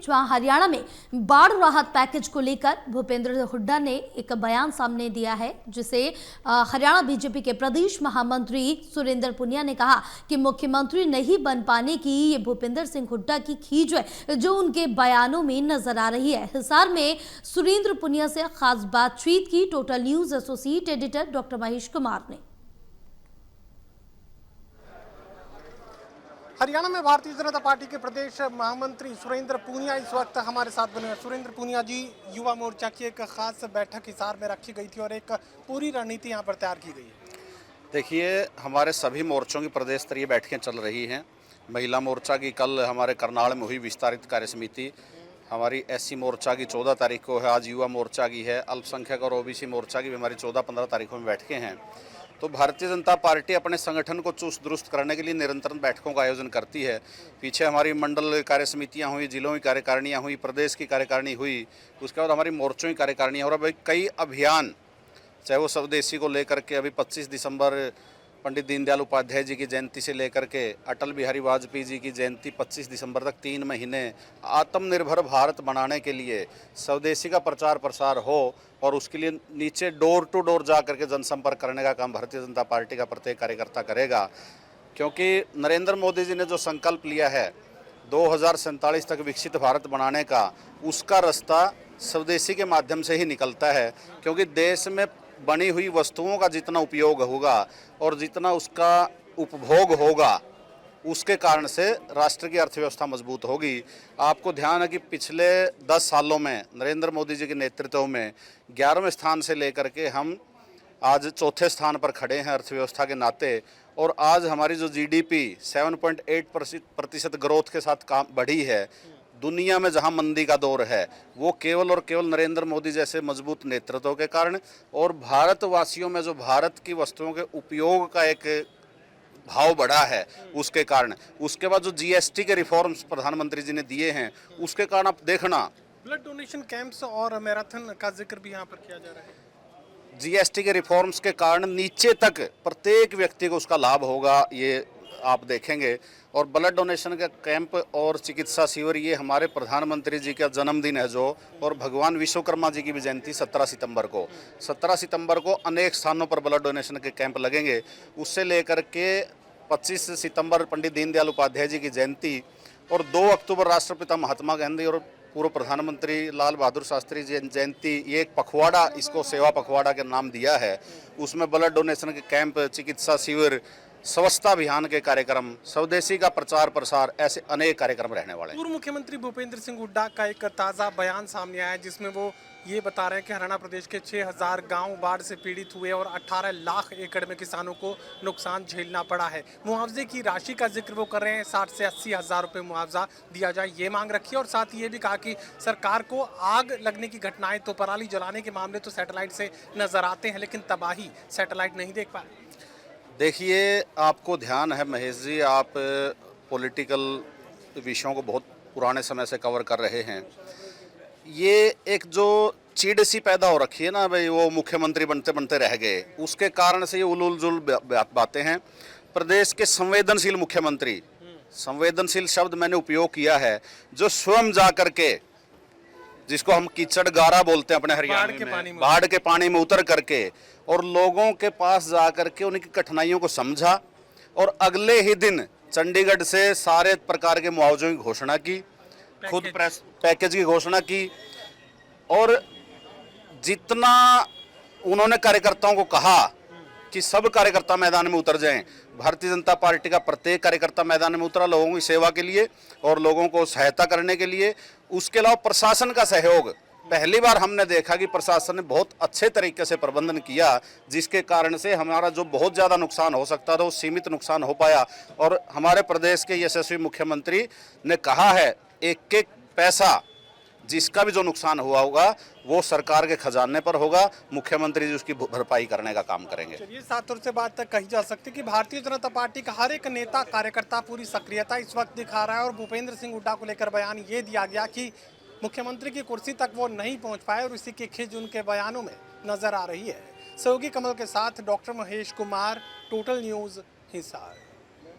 जहां हरियाणा में बाढ़ राहत पैकेज को लेकर भूपेंद्र हुड्डा ने एक बयान सामने दिया है, जिसे हरियाणा बीजेपी के प्रदेश महामंत्री सुरेंद्र पुनिया ने कहा कि मुख्यमंत्री नहीं बन पाने की ये भूपेंद्र सिंह हुड्डा की खींच है जो उनके बयानों में नजर आ रही है। हिसार में सुरेंद्र पुनिया से खास बातचीत की total news associate editor doctor Mahesh Kumar ने। हरियाणा में भारतीय जनता पार्टी के प्रदेश महामंत्री सुरेंद्र पुनिया इस वक्त हमारे साथ बने हैं। सुरेंद्र पुनिया जी, युवा मोर्चा की एक खास बैठक हिसार में रखी गई थी और एक पूरी रणनीति यहाँ पर तैयार की गई है। देखिए, हमारे सभी मोर्चों की प्रदेश स्तरीय बैठकें चल रही हैं। महिला मोर्चा की कल हमारे करनाल में हुई विस्तारित कार्य समिति, हमारी एससी मोर्चा की 14 तारीख को है, आज युवा मोर्चा की है, अल्पसंख्यक और ओबीसी मोर्चा की भी हमारी 14-15 तारीखों में बैठकें हैं। तो भारतीय जनता पार्टी अपने संगठन को चुस्त दुरुस्त करने के लिए निरंतर बैठकों का आयोजन करती है। पीछे हमारी मंडल कार्य समितियाँ हुई, जिलों की कार्यकारिणियाँ हुई, प्रदेश की कार्यकारिणी हुई, उसके बाद हमारी मोर्चों की कार्यकारिणियाँ और अभी कई अभियान, चाहे वो स्वदेशी को लेकर के अभी 25 दिसंबर पंडित दीनदयाल उपाध्याय जी की जयंती से लेकर के अटल बिहारी वाजपेयी जी की जयंती 25 दिसंबर तक 3 महीने आत्मनिर्भर भारत बनाने के लिए स्वदेशी का प्रचार प्रसार हो और उसके लिए नीचे डोर टू डोर जा करके जनसंपर्क करने का काम भारतीय जनता पार्टी का प्रत्येक कार्यकर्ता करेगा। क्योंकि नरेंद्र मोदी जी ने जो संकल्प लिया है 2047 तक विकसित भारत बनाने का, उसका रास्ता स्वदेशी के माध्यम से ही निकलता है। क्योंकि देश में बनी हुई वस्तुओं का जितना उपयोग होगा और जितना उसका उपभोग होगा, उसके कारण से राष्ट्र की अर्थव्यवस्था मजबूत होगी। आपको ध्यान है कि पिछले 10 सालों में नरेंद्र मोदी जी के नेतृत्व में 11वें स्थान से लेकर के हम आज चौथे स्थान पर खड़े हैं अर्थव्यवस्था के नाते। और आज हमारी जो जीडीपी 7.8% ग्रोथ के साथ काम बढ़ी है, दुनिया में जहां मंदी का दौर है, वो केवल और केवल नरेंद्र मोदी जैसे मजबूत नेतृत्व के कारण और भारतवासियों में जो भारत की वस्तुओं के उपयोग का एक भाव बढ़ा है उसके कारण। उसके बाद जो जीएसटी के रिफॉर्म्स प्रधानमंत्री जी ने दिए हैं, उसके कारण आप देखना ब्लड डोनेशन कैंप्स और मैराथन का जिक्र भी यहाँ पर किया जा रहा है। जीएसटी के रिफॉर्म्स के कारण नीचे तक प्रत्येक व्यक्ति को उसका लाभ होगा, ये आप देखेंगे। और ब्लड डोनेशन का कैंप और चिकित्सा शिविर, ये हमारे प्रधानमंत्री जी का जन्मदिन है जो, और भगवान विश्वकर्मा जी की भी जयंती 17 सितंबर को। 17 सितंबर को अनेक स्थानों पर ब्लड डोनेशन के कैंप लगेंगे। उससे लेकर के 25 सितंबर पंडित दीनदयाल उपाध्याय जी की जयंती और 2 अक्टूबर राष्ट्रपिता महात्मा गांधी और पूर्व प्रधानमंत्री लाल बहादुर शास्त्री जी जयंती, ये एक पखवाड़ा, इसको सेवा पखवाड़ा के नाम दिया है। उसमें ब्लड डोनेशन के कैंप, चिकित्सा शिविर, स्वच्छता अभियान के कार्यक्रम, स्वदेशी का प्रचार प्रसार, ऐसे अनेक कार्यक्रम रहने वाले हैं। पूर्व मुख्यमंत्री भूपेंद्र सिंह हुड्डा का एक ताज़ा बयान सामने आया है, जिसमें वो ये बता रहे हैं कि हरियाणा प्रदेश के 6000 गांव बाढ़ से पीड़ित हुए और 18 लाख एकड़ में किसानों को नुकसान झेलना पड़ा है। मुआवजे की राशि का जिक्र वो कर रहे हैं, 60 से 80 हज़ार रुपये मुआवजा दिया जाए, ये मांग रखी है। और साथ ही ये भी कहा कि सरकार को आग लगने की घटनाएं, तो पराली जलाने के मामले तो सैटेलाइट से नजर आते हैं, लेकिन तबाही सैटेलाइट नहीं देख पाए। देखिए, आपको ध्यान है महेश जी, आप पॉलिटिकल विषयों को बहुत पुराने समय से कवर कर रहे हैं। ये एक जो चिड़ सी पैदा हो रखी है ना भाई, वो मुख्यमंत्री बनते बनते रह गए, उसके कारण से ये उलूल जुल बातें हैं। प्रदेश के संवेदनशील मुख्यमंत्री, संवेदनशील शब्द मैंने उपयोग किया है, जो स्वयं जा करके, जिसको हम कीचड़ गारा बोलते हैं अपने हरियाणा में, बाढ़ के पानी में उतर करके और लोगों के पास जा करके उनकी कठिनाइयों को समझा और अगले ही दिन चंडीगढ़ से सारे प्रकार के मुआवजों की घोषणा की, खुद प्रेस पैकेज की घोषणा की। और जितना उन्होंने कार्यकर्ताओं को कहा कि सब कार्यकर्ता मैदान में उतर जाएं, भारतीय जनता पार्टी का प्रत्येक कार्यकर्ता मैदान में उतरा लोगों की सेवा के लिए और लोगों को सहायता करने के लिए। उसके अलावा प्रशासन का सहयोग, पहली बार हमने देखा कि प्रशासन ने बहुत अच्छे तरीके से प्रबंधन किया, जिसके कारण से हमारा जो बहुत ज़्यादा नुकसान हो सकता था वो सीमित नुकसान हो पाया। और हमारे प्रदेश के यशस्वी मुख्यमंत्री ने कहा है, एक एक पैसा जिसका भी जो नुकसान हुआ होगा वो सरकार के खजाने पर होगा, मुख्यमंत्री जी उसकी भरपाई करने का काम करेंगे। चलिए, सात और से बात तक कही जा सकती है कि भारतीय जनता पार्टी का हर एक नेता कार्यकर्ता पूरी सक्रियता इस वक्त दिखा रहा है। और भूपेंद्र सिंह हुड्डा को लेकर बयान ये दिया गया कि मुख्यमंत्री की कुर्सी तक वो नहीं पहुंच पाए और इसी की खिंच उनके बयानों में नजर आ रही है। सहयोगी कमल के साथ doctor Mahesh Kumar, total news, Hisar.